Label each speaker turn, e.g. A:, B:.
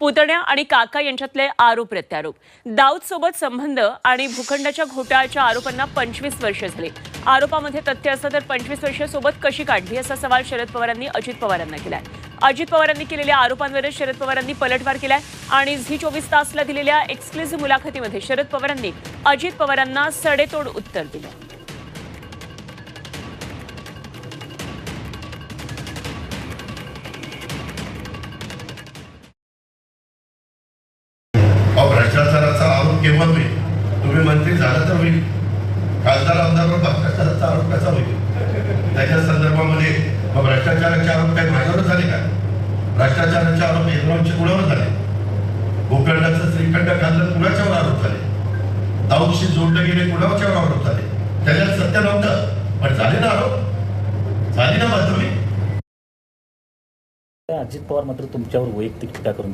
A: पुतण्या आणि काका यांच्यातले आरोप प्रत्यारोप। दाऊद सोबत संबंध आणि भूखंडाच्या घोटाळ्याच्या आरोपांना 25 वर्ष झाली। आरोपामध्ये तथ्य असतं तर 25 वर्ष सोबत कशी काढली असा सवाल शरद पवारांनी अजित पवारांना केलाय। अजित पवारांनी केलेल्या आरोपांवर शरद पवारांनी पलटवार केलाय आणि झी 24 तासला दिलेल्या एक्सक्लुझिव्ह मुलाखतीमध्ये शरद पवारांनी अजित पवारांना सडेतोड उत्तर दिलं।
B: भ्रष्टाचाराचा आरोप केव्हा होईल? तुम्ही मंत्री झाला तर होईल, खासदार आमदारवर भ्रष्टाचाराचा आरोप कसा होईल? त्याच्या संदर्भामध्ये भ्रष्टाचाराचे आरोप काही माझ्यावर झाले का? भ्रष्टाचाराचे आरोप एनरॉनचे कुणावर झाले? भूखंडाचं श्रीखंड खाल्लं कुणाच्यावर आरोप झाले? दाऊदशी जोडले गेले कुणाच्यावर आरोप झाले? त्याच्यात सत्य नव्हतं पण झाले ना आरोप, झाली ना बातमी।
C: अजित पवार मात्र तुमच्यावर वैयक्तिक टीका करून